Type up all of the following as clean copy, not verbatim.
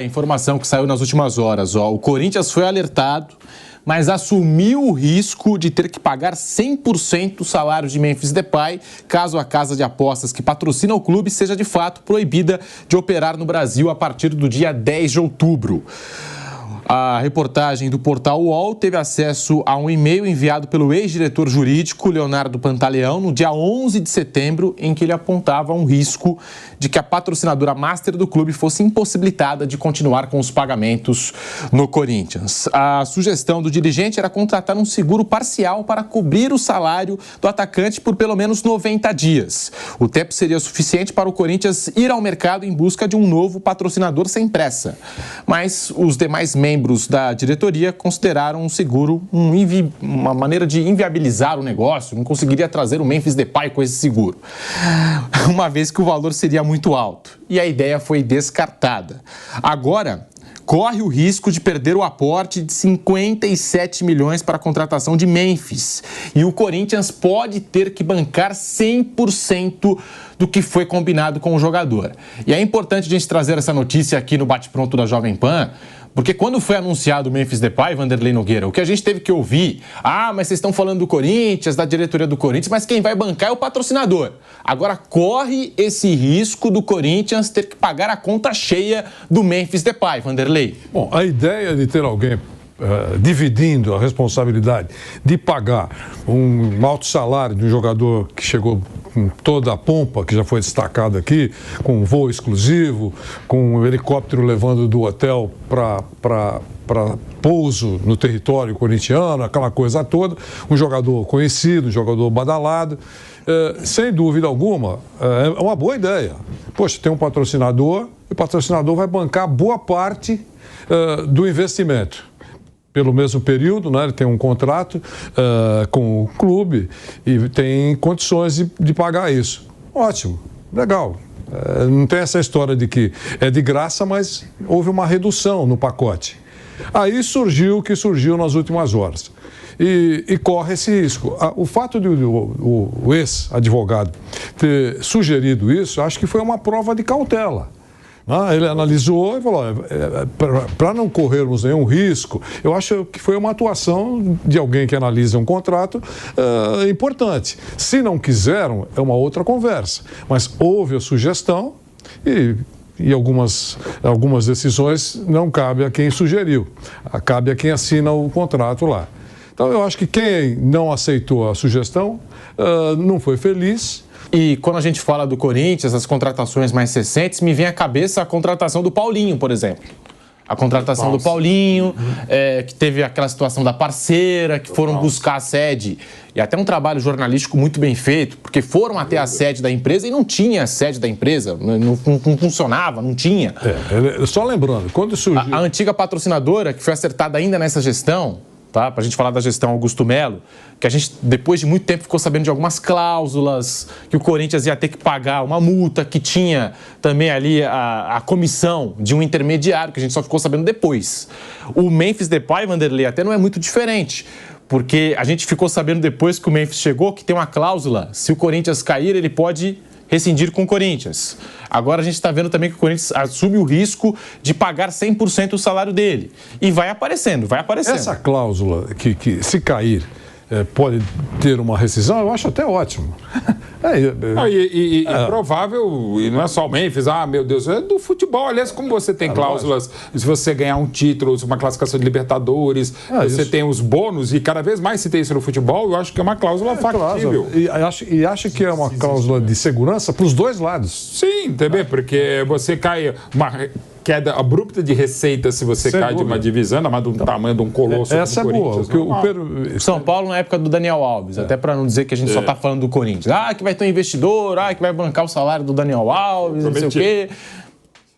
Informação que saiu nas últimas horas, o Corinthians foi alertado, mas assumiu o risco de ter que pagar 100% do salário de Memphis Depay, caso a casa de apostas que patrocina o clube seja de fato proibida de operar no Brasil a partir do dia 10 de outubro. A reportagem do portal UOL teve acesso a um e-mail enviado pelo ex-diretor jurídico Leonardo Pantaleão no dia 11 de setembro, em que ele apontava um risco de que a patrocinadora master do clube fosse impossibilitada de continuar com os pagamentos no Corinthians. A sugestão do dirigente era contratar um seguro parcial para cobrir o salário do atacante por pelo menos 90 dias. O tempo seria suficiente para o Corinthians ir ao mercado em busca de um novo patrocinador sem pressa. Mas os demais membros da diretoria consideraram um seguro uma maneira de inviabilizar o negócio, não conseguiria trazer o Memphis Depay com esse seguro, uma vez que o valor seria muito alto. E a ideia foi descartada. Agora, corre o risco de perder o aporte de 57 milhões para a contratação de Memphis. E o Corinthians pode ter que bancar 100% do que foi combinado com o jogador. E é importante a gente trazer essa notícia aqui no Bate-Pronto da Jovem Pan, porque quando foi anunciado o Memphis Depay, Vanderlei Nogueira, o que a gente teve que ouvir, mas vocês estão falando do Corinthians, da diretoria do Corinthians, mas quem vai bancar é o patrocinador. Agora corre esse risco do Corinthians ter que pagar a conta cheia do Memphis Depay, Vanderlei. Bom, a ideia de ter alguém dividindo a responsabilidade de pagar um alto salário de um jogador que chegou com toda a pompa, que já foi destacado aqui, com um voo exclusivo, com um helicóptero levando do hotel para pouso no território corintiano, aquela coisa toda, um jogador conhecido, um jogador badalado, sem dúvida alguma, é uma boa ideia. Poxa, tem um patrocinador, e o patrocinador vai bancar boa parte do investimento. Pelo mesmo período, né? Ele tem um contrato com o clube e tem condições de pagar isso. Ótimo, legal. Não tem essa história de que é de graça, mas houve uma redução no pacote. Aí surgiu o que surgiu nas últimas horas. E corre esse risco. O fato de o ex-advogado ter sugerido isso, acho que foi uma prova de cautela. Ele analisou e falou, para não corrermos nenhum risco, eu acho que foi uma atuação de alguém que analisa um contrato importante. Se não quiseram, é uma outra conversa. Mas houve a sugestão e algumas decisões não cabe a quem sugeriu, cabe a quem assina o contrato lá. Então eu acho que quem não aceitou a sugestão não foi feliz. E quando a gente fala do Corinthians, as contratações mais recentes, me vem à cabeça a contratação do Paulinho, por exemplo. A contratação do Paulinho, que teve aquela situação da parceira, que foram buscar a sede. E até um trabalho jornalístico muito bem feito, porque foram até a sede da empresa e não tinha a sede da empresa, não funcionava, não tinha. Só lembrando, quando surgiu... A antiga patrocinadora, que foi acertada ainda nessa gestão, tá? Para a gente falar da gestão Augusto Melo, que a gente, depois de muito tempo, ficou sabendo de algumas cláusulas, que o Corinthians ia ter que pagar uma multa, que tinha também ali a comissão de um intermediário, que a gente só ficou sabendo depois. O Memphis Depay, Vanderlei, até não é muito diferente, porque a gente ficou sabendo depois que o Memphis chegou, que tem uma cláusula, se o Corinthians cair, ele pode rescindir com o Corinthians. Agora a gente está vendo também que o Corinthians assume o risco de pagar 100% do salário dele. E vai aparecendo, vai aparecendo. Essa cláusula que se cair, pode ter uma rescisão, eu acho até ótimo. É provável, e não é só o Memphis, meu Deus, é do futebol. Aliás, como você tem cláusulas, se você ganhar um título, uma classificação de Libertadores, você tem os bônus, e cada vez mais se tem isso no futebol, eu acho que é uma cláusula factível. E acho que é uma cláusula de segurança para os dois lados. Sim, também, porque você cai uma queda abrupta de receita se você cai de uma divisão, mas do tamanho de um colosso. Essa é boa. São Paulo na época do Daniel Alves, até para não dizer que a gente só está falando do Corinthians. Que vai ter um investidor, que vai bancar o salário do Daniel Alves, não sei o quê.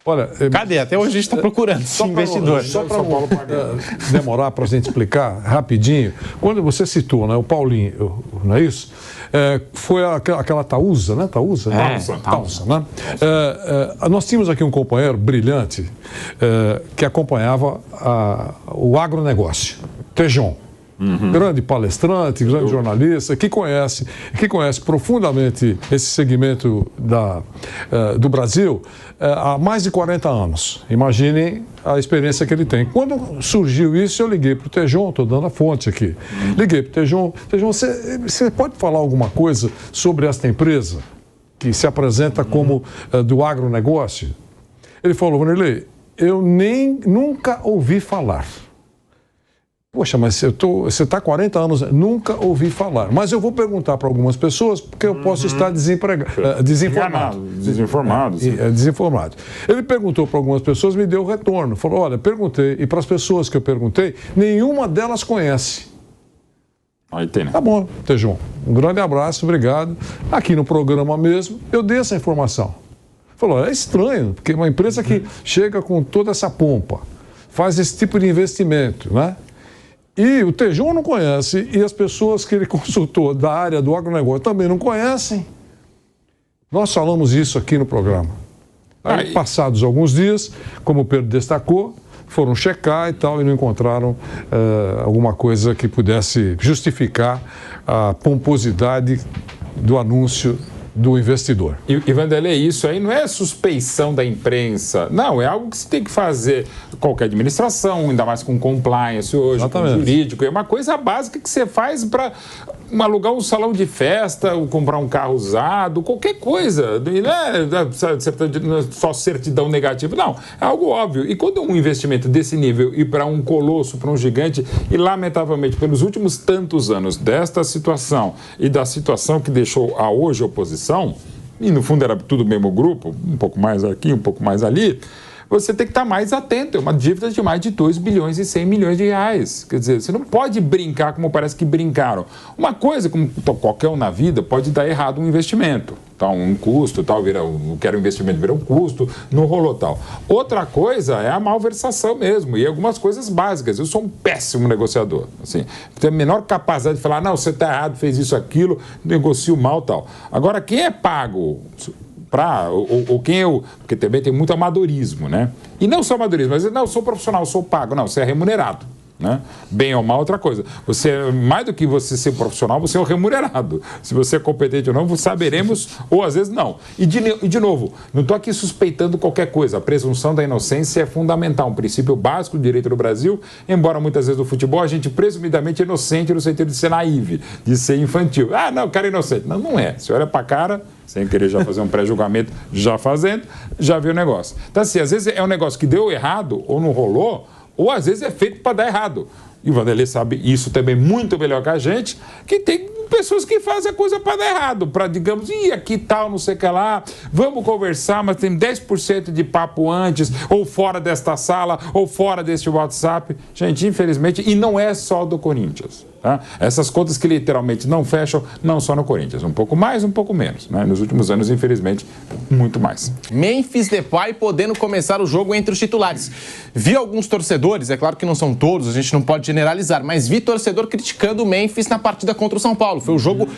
Olha, cadê? Até hoje a gente está procurando esse investidor. Só para demorar para a gente explicar rapidinho, quando você citou, né, o Paulinho, não é isso? Foi aquela Taúsa, né? Taúsa, né? Nós tínhamos aqui um companheiro brilhante que acompanhava o agronegócio, Tejon. grande palestrante, grande jornalista, que conhece profundamente esse segmento do Brasil há mais de 40 anos. Imaginem a experiência que ele tem. Quando surgiu isso, eu liguei para o Tejon, estou dando a fonte aqui. Liguei para o Tejon. Tejon, você pode falar alguma coisa sobre esta empresa que se apresenta como do agronegócio? Ele falou, Vanderlei, eu nunca ouvi falar. Poxa, mas você está há 40 anos, nunca ouvi falar. Mas eu vou perguntar para algumas pessoas, porque eu posso estar desinformado. Desinformado. Ele perguntou para algumas pessoas, me deu retorno. Falou, olha, perguntei, e para as pessoas que eu perguntei, nenhuma delas conhece. Aí tem, né? Tá bom, Tejon. Um grande abraço, obrigado. Aqui no programa mesmo, eu dei essa informação. Falou, é estranho, porque uma empresa que chega com toda essa pompa, faz esse tipo de investimento, né? E o Tejon não conhece, e as pessoas que ele consultou da área do agronegócio também não conhecem. Nós falamos isso aqui no programa. Aí, passados alguns dias, como o Pedro destacou, foram checar e tal, e não encontraram alguma coisa que pudesse justificar a pomposidade do anúncio do investidor. E Vanderlei, isso aí não é suspeição da imprensa, não, é algo que você tem que fazer qualquer administração, ainda mais com compliance hoje, com jurídico, é uma coisa básica que você faz para alugar um salão de festa, ou comprar um carro usado, qualquer coisa, não é só certidão negativa, não, é algo óbvio. E quando um investimento desse nível e para um colosso, para um gigante, e lamentavelmente pelos últimos tantos anos desta situação e da situação que deixou a hoje a oposição, e no fundo era tudo o mesmo grupo, um pouco mais aqui, um pouco mais ali, você tem que estar mais atento. É uma dívida de mais de 2 bilhões e 100 milhões de reais. Quer dizer, você não pode brincar como parece que brincaram. Uma coisa, como qualquer um na vida, pode dar errado um investimento. Então, um custo, tal, quero investimento, vira um custo, não rolou tal. Outra coisa é a malversação mesmo, e algumas coisas básicas. Eu sou um péssimo negociador. Assim, tenho a menor capacidade de falar, não, você está errado, fez isso, aquilo, negocio mal, tal. Agora, quem é pago... porque também tem muito amadorismo, né? E não só amadorismo, mas não, eu sou profissional, eu sou pago. Não, você é remunerado, né? Bem ou mal, outra coisa. Você, mais do que você ser profissional, você é o remunerado. Se você é competente ou não, saberemos, ou às vezes não. E de novo, não estou aqui suspeitando qualquer coisa. A presunção da inocência é fundamental, um princípio básico do direito do Brasil, embora muitas vezes no futebol a gente presumidamente é inocente no sentido de ser naive, de ser infantil. Ah, não, o cara é inocente. Não, não é. Você olha para a cara... sem querer já fazer um pré-julgamento, já fazendo, já viu o negócio. Então, assim, às vezes é um negócio que deu errado ou não rolou, ou às vezes é feito para dar errado. E o Vanderlei sabe isso também muito melhor que a gente, que tem pessoas que fazem a coisa para dar errado, para, digamos, aqui tal, não sei o que lá, vamos conversar, mas tem 10% de papo antes, ou fora desta sala, ou fora deste WhatsApp. Gente, infelizmente, e não é só do Corinthians. Tá? Essas contas que literalmente não fecham, não só no Corinthians, um pouco mais, um pouco menos, né? Nos últimos anos, infelizmente, muito mais. Memphis Depay podendo começar o jogo entre os titulares. Vi alguns torcedores, é claro que não são todos, a gente não pode generalizar, mas vi torcedor criticando o Memphis na partida contra o São Paulo. Foi o jogo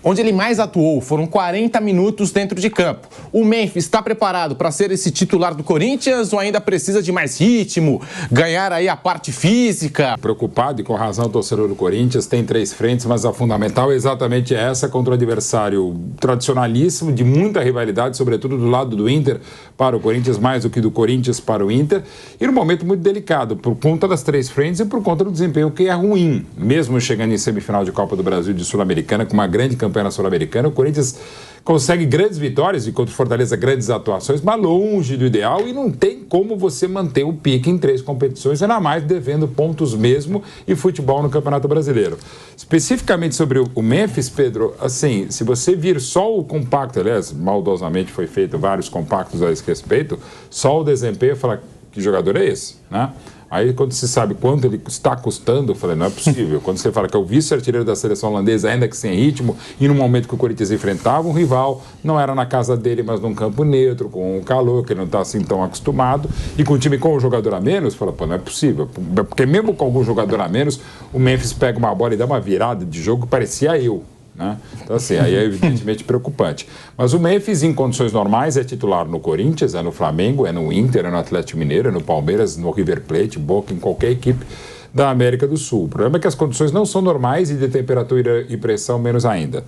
onde ele mais atuou, foram 40 minutos dentro de campo. O Memphis está preparado para ser esse titular do Corinthians ou ainda precisa de mais ritmo, ganhar aí a parte física? Preocupado e com razão o torcedor do Corinthians, tem 3 frentes, mas a fundamental é exatamente essa contra o adversário tradicionalíssimo, de muita rivalidade, sobretudo do lado do Inter para o Corinthians, mais do que do Corinthians para o Inter, e num momento muito delicado, por conta das 3 frentes e por conta do desempenho que é ruim. Mesmo chegando em semifinal de Copa do Brasil de Sul-Americana, com uma grande campanha na Sul-Americana, o Corinthians consegue grandes vitórias e contra o Fortaleza grandes atuações, mas longe do ideal, e não tem como você manter o pique em 3 competições, ainda mais devendo pontos mesmo e futebol no Campeonato Brasileiro. Especificamente sobre o Memphis, Pedro, assim, se você vir só o compacto, aliás, maldosamente foi feito vários compactos a esse respeito, só o desempenho, fala, que jogador é esse, né? Aí, quando se sabe quanto ele está custando, eu falei, não é possível. Quando você fala que é o vice-artilheiro da seleção holandesa, ainda que sem ritmo, e no momento que o Corinthians enfrentava um rival, não era na casa dele, mas num campo neutro, com um calor, que ele não está assim tão acostumado, e com um time com um jogador a menos, fala, pô, não é possível. Porque mesmo com algum jogador a menos, o Memphis pega uma bola e dá uma virada de jogo que parecia eu. Né? Então, assim, aí é evidentemente preocupante. Mas o Memphis, em condições normais, é titular no Corinthians, é no Flamengo, é no Inter, é no Atlético Mineiro, é no Palmeiras, no River Plate, Boca, em qualquer equipe da América do Sul. O problema é que as condições não são normais e de temperatura e pressão menos ainda.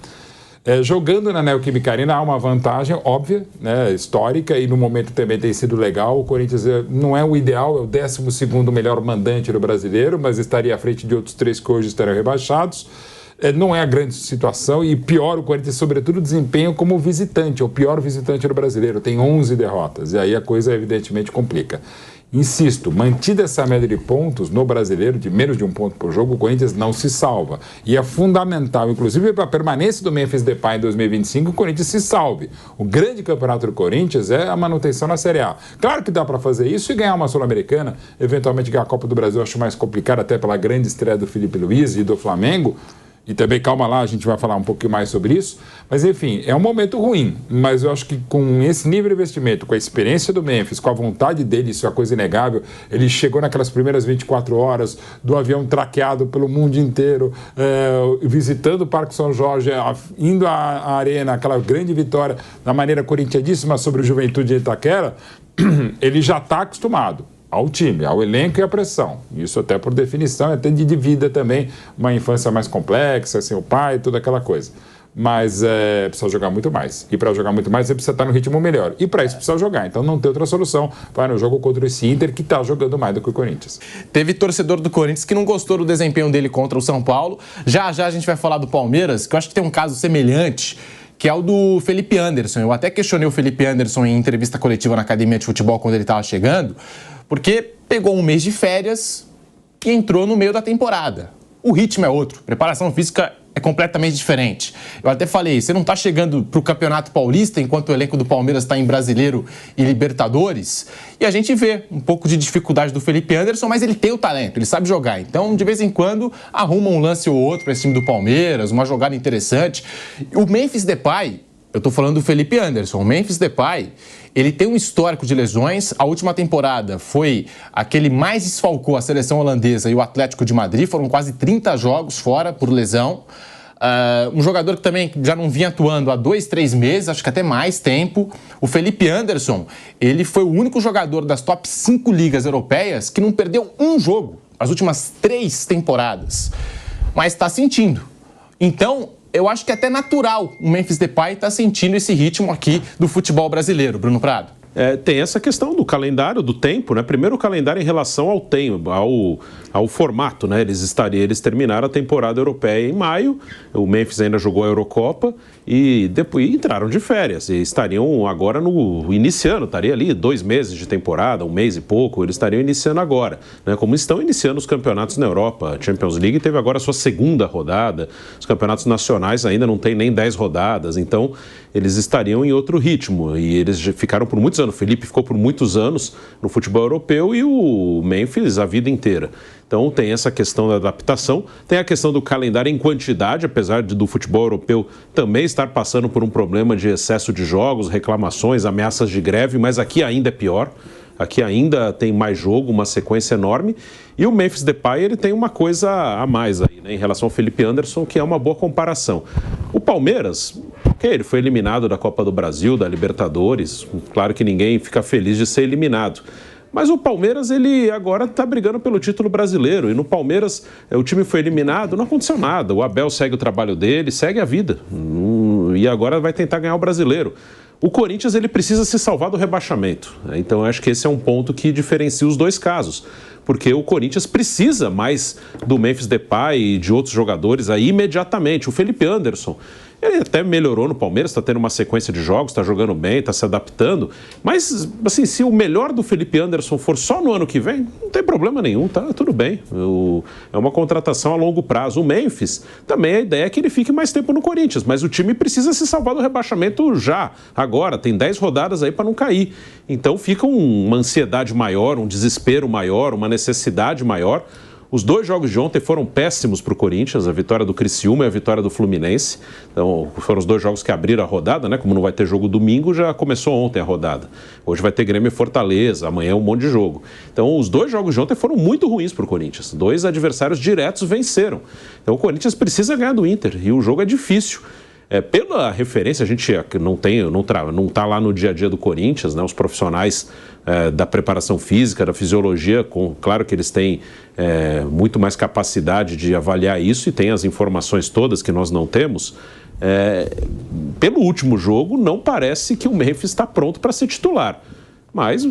Jogando na Neoquímica Arena há uma vantagem óbvia, né, histórica, e no momento também tem sido legal. O Corinthians não é o ideal, é o 12º melhor mandante do brasileiro, mas estaria à frente de outros 3 que hoje estarão rebaixados. Não é a grande situação, e pior, o Corinthians, sobretudo, desempenho como visitante, é o pior visitante do brasileiro, tem 11 derrotas, e aí a coisa evidentemente complica. Insisto, mantida essa média de pontos no brasileiro, de menos de 1 ponto por jogo, o Corinthians não se salva. E é fundamental, inclusive para a permanência do Memphis Depay em 2025, o Corinthians se salve. O grande campeonato do Corinthians é a manutenção na Série A. Claro que dá para fazer isso e ganhar uma Sul-Americana, eventualmente ganhar a Copa do Brasil, eu acho mais complicado, até pela grande estreia do Felipe Luiz e do Flamengo. E também, calma lá, a gente vai falar um pouquinho mais sobre isso. Mas, enfim, é um momento ruim. Mas eu acho que com esse nível de investimento, com a experiência do Memphis, com a vontade dele, isso é uma coisa inegável. Ele chegou naquelas primeiras 24 horas do avião traqueado pelo mundo inteiro, visitando o Parque São Jorge, indo à Arena, aquela grande vitória da maneira corintianíssima sobre o Juventude de Itaquera. Ele já está acostumado ao time, ao elenco e à pressão. Isso até por definição, até de vida também, uma infância mais complexa, sem o pai, toda aquela coisa. Mas precisa jogar muito mais. E para jogar muito mais, você precisa estar no ritmo melhor. E para isso precisa jogar. Então não tem outra solução. Vai no jogo contra esse Inter, que está jogando mais do que o Corinthians. Teve torcedor do Corinthians que não gostou do desempenho dele contra o São Paulo. Já já a gente vai falar do Palmeiras, que eu acho que tem um caso semelhante, que é o do Felipe Anderson. Eu até questionei o Felipe Anderson em entrevista coletiva na Academia de Futebol quando ele estava chegando, porque pegou um mês de férias e entrou no meio da temporada. O ritmo é outro, preparação física é completamente diferente. Eu até falei, você não está chegando para o Campeonato Paulista enquanto o elenco do Palmeiras está em Brasileiro e Libertadores, e a gente vê um pouco de dificuldade do Felipe Anderson, mas ele tem o talento, ele sabe jogar. Então, de vez em quando, arruma um lance ou outro para esse time do Palmeiras, uma jogada interessante. O Memphis Depay, eu estou falando do Felipe Anderson, o Memphis Depay, ele tem um histórico de lesões. A última temporada foi a que ele mais desfalcou a seleção holandesa e o Atlético de Madrid. Foram quase 30 jogos fora por lesão. Um jogador que também já não vinha atuando há 2, 3 meses, acho que até mais tempo. O Felipe Anderson, ele foi o único jogador das top 5 ligas europeias que não perdeu um jogo as últimas 3 temporadas. Mas está sentindo. Então, eu acho que é até natural o Memphis Depay estar sentindo esse ritmo aqui do futebol brasileiro, Bruno Prado. Tem essa questão do calendário, do tempo, né? Primeiro o calendário em relação ao tempo, ao formato, né? Eles terminaram a temporada europeia em maio, o Memphis ainda jogou a Eurocopa e depois entraram de férias e estariam agora iniciando, estaria ali 2 meses de temporada, 1 mês e pouco, eles estariam iniciando agora, né? Como estão iniciando os campeonatos na Europa. A Champions League teve agora a sua 2ª rodada, os campeonatos nacionais ainda não tem nem 10 rodadas, então eles estariam em outro ritmo e eles ficaram por muitos anos. O Felipe ficou por muitos anos no futebol europeu e o Memphis a vida inteira. Então tem essa questão da adaptação, tem a questão do calendário em quantidade, apesar do futebol europeu também estar passando por um problema de excesso de jogos, reclamações, ameaças de greve, mas aqui ainda é pior. Aqui ainda tem mais jogo, uma sequência enorme. E o Memphis Depay, ele tem uma coisa a mais aí, né, em relação ao Felipe Anderson, que é uma boa comparação. O Palmeiras, ele foi eliminado da Copa do Brasil, da Libertadores. Claro que ninguém fica feliz de ser eliminado. Mas o Palmeiras, ele agora está brigando pelo título brasileiro. E no Palmeiras, o time foi eliminado, não aconteceu nada. O Abel segue o trabalho dele, segue a vida. E agora vai tentar ganhar o brasileiro. O Corinthians, ele precisa se salvar do rebaixamento. Então, eu acho que esse é um ponto que diferencia os dois casos. Porque o Corinthians precisa mais do Memphis Depay e de outros jogadores aí imediatamente. O Felipe Anderson, ele até melhorou no Palmeiras, está tendo uma sequência de jogos, está jogando bem, está se adaptando. Mas, assim, se o melhor do Felipe Anderson for só no ano que vem, não tem problema nenhum, tá tudo bem. É uma contratação a longo prazo. O Memphis, também a ideia é que ele fique mais tempo no Corinthians, mas o time precisa se salvar do rebaixamento já, agora. Tem 10 rodadas aí para não cair. Então fica uma ansiedade maior, um desespero maior, uma necessidade maior. Os 2 jogos de ontem foram péssimos para o Corinthians, a vitória do Criciúma e a vitória do Fluminense. Então, foram os 2 jogos que abriram a rodada, né? Como não vai ter jogo domingo, já começou ontem a rodada. Hoje vai ter Grêmio e Fortaleza, amanhã um monte de jogo. Então, os 2 jogos de ontem foram muito ruins para o Corinthians. 2 adversários diretos venceram. Então, o Corinthians precisa ganhar do Inter e o jogo é difícil. Pela referência, a gente não está lá no dia a dia do Corinthians, né? Os profissionais da preparação física, da fisiologia, claro que eles têm muito mais capacidade de avaliar isso e têm as informações todas que nós não temos. Pelo último jogo, não parece que o Memphis está pronto para ser titular. Mas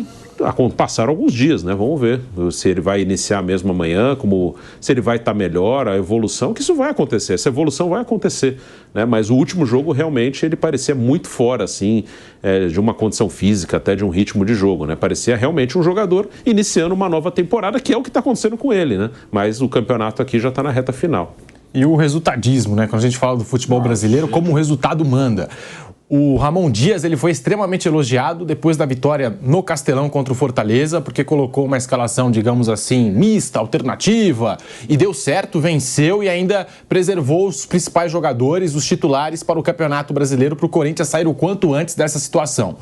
passaram alguns dias, né? Vamos ver se ele vai iniciar mesmo amanhã, se ele vai estar melhor, a evolução, que isso vai acontecer, essa evolução vai acontecer, né? Mas o último jogo realmente ele parecia muito fora, assim, de uma condição física, até de um ritmo de jogo, né? Parecia realmente um jogador iniciando uma nova temporada, que é o que está acontecendo com ele, né? Mas o campeonato aqui já está na reta final. E o resultadismo, né? Quando a gente fala do futebol brasileiro, como o resultado manda. O Ramon Dias ele foi extremamente elogiado depois da vitória no Castelão contra o Fortaleza, porque colocou uma escalação, digamos assim, mista, alternativa, e deu certo, venceu e ainda preservou os principais jogadores, os titulares para o Campeonato Brasileiro, para o Corinthians sair o quanto antes dessa situação.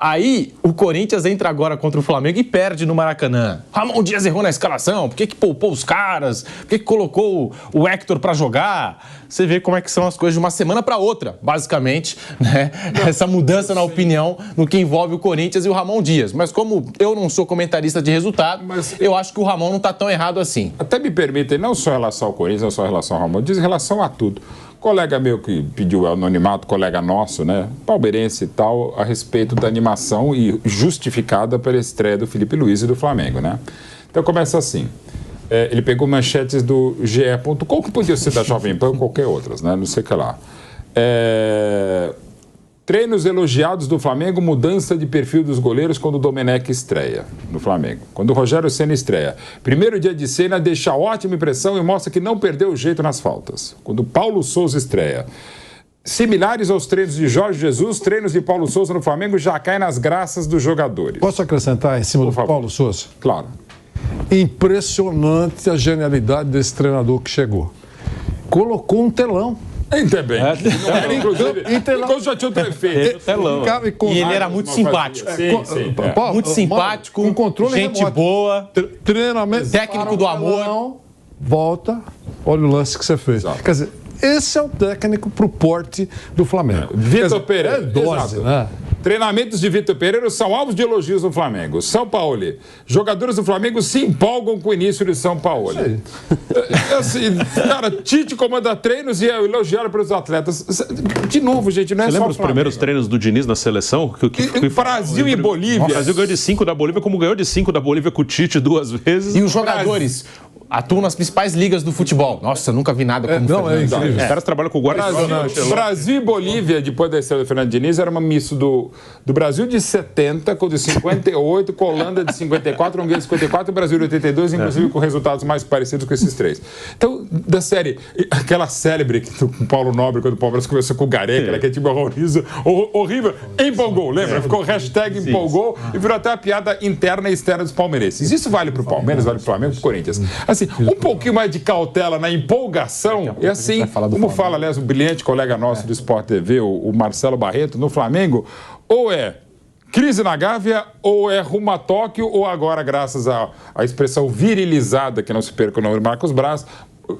Aí, o Corinthians entra agora contra o Flamengo e perde no Maracanã. Ramon Dias errou na escalação, por que poupou os caras? Por que colocou o Héctor para jogar? Você vê como é que são as coisas de uma semana para outra, basicamente, né? Essa mudança na opinião no que envolve o Corinthians e o Ramon Dias. Mas como eu não sou comentarista de resultado, eu acho que o Ramon não está tão errado assim. Até me permitem, não só em relação ao Corinthians, não só em relação ao Ramon Dias, em relação a tudo. Colega meu que pediu anonimato, colega nosso, né, palmeirense e tal, a respeito da animação e justificada pela estreia do Felipe Luiz e do Flamengo, né? Então começa assim, ele pegou manchetes do GE.com, que podia ser da Jovem Pan ou qualquer outras, né, não sei o que lá. Treinos elogiados do Flamengo, mudança de perfil dos goleiros quando o Domenech estreia no Flamengo. Quando o Rogério Ceni estreia. Primeiro dia de cena deixa ótima impressão e mostra que não perdeu o jeito nas faltas. Quando o Paulo Souza estreia. Similares aos treinos de Jorge Jesus, treinos de Paulo Souza no Flamengo já caem nas graças dos jogadores. Posso acrescentar em cima do Paulo Souza? Claro. Impressionante a genialidade desse treinador que chegou. Colocou um telão. Ainda bem. Inclusive, já tinha o prefeito. E ele era muito simpático. Muito simpático, com controle gente remoto. Boa, treinamento, técnico do amor. Volta, olha o lance que você fez. Exato. Quer dizer, esse é o técnico pro porte do Flamengo. Vitor Pereira. É dose, né? Treinamentos de Vitor Pereira são alvos de elogios no Flamengo. São Paulo. Jogadores do Flamengo se empolgam com o início de São Paulo. Assim, cara, Tite comanda treinos e é elogiado pelos atletas. De novo, gente, não é Você só lembra os primeiros treinos do Diniz na seleção? Brasil e Bolívia. O Brasil ganhou de 5 da Bolívia, como ganhou de 5 da Bolívia com o Tite 2 vezes. E os jogadores atuam nas principais ligas do futebol. Nossa, eu nunca vi nada como incrível. Os caras trabalham com o Guardiola. Brasil e Bolívia, depois da estreia do Fernando Diniz, era uma misto do Brasil de 70, com de 58, com a Holanda de 54, Hungria de 54 e Brasil de 82, inclusive com resultados mais parecidos com esses três. Então, da série, aquela célebre do Paulo Nobre, quando o Palmeiras começou com o Gareca, que é tipo horrível, empolgou, lembra? Ficou hashtag empolgou e virou até a piada interna e externa dos palmeirenses. Isso vale pro Palmeiras, vale pro Flamengo e pro Corinthians. Assim, um pouquinho mais de cautela na empolgação, e assim, como fala, aliás, um brilhante colega nosso do Sport TV, o Marcelo Barreto, no Flamengo, ou é crise na Gávea, ou é rumo a Tóquio, ou agora, graças à expressão virilizada, que não se perca o nome de Marcos Braz,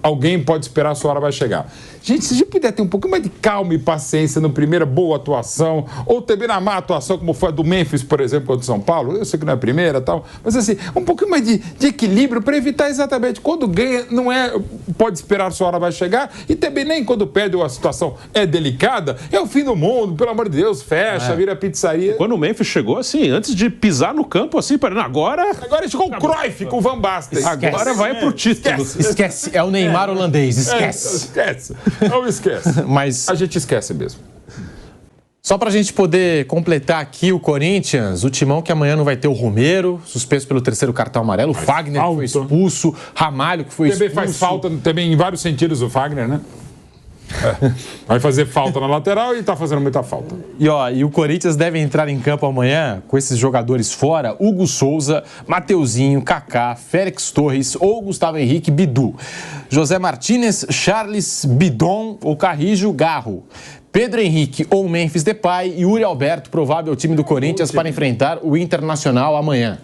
alguém pode esperar, a sua hora vai chegar. Gente, se a gente puder ter um pouquinho mais de calma e paciência na primeira boa atuação, ou também na má atuação, como foi a do Memphis, por exemplo, contra o São Paulo, eu sei que não é a primeira e tal, mas assim, um pouquinho mais de equilíbrio para evitar exatamente quando ganha, não é, pode esperar, a sua hora vai chegar, e também nem quando perde ou a situação é delicada, é o fim do mundo, pelo amor de Deus, fecha, vira pizzaria. Quando o Memphis chegou, assim, antes de pisar no campo, assim, agora chegou o Cruyff com o Van Basten. Agora vai pro título. Esquece, é o Neymar holandês, esquece. Não esquece. Mas a gente esquece mesmo. Só pra gente poder completar aqui o Corinthians, o timão que amanhã não vai ter o Romero, suspenso pelo 3º cartão amarelo, o Fagner que foi expulso, Ramalho que foi expulso. Também faz falta, também em vários sentidos o Fagner, né? Vai fazer falta na lateral e tá fazendo muita falta. E o Corinthians deve entrar em campo amanhã com esses jogadores fora: Hugo Souza, Mateuzinho, Kaká, Félix Torres ou Gustavo Henrique, Bidu, José Martínez, Charles, Bidon ou Carrijo, Garro, Pedro Henrique ou Memphis Depay e Yuri Alberto, provável time do Corinthians para enfrentar o Internacional amanhã.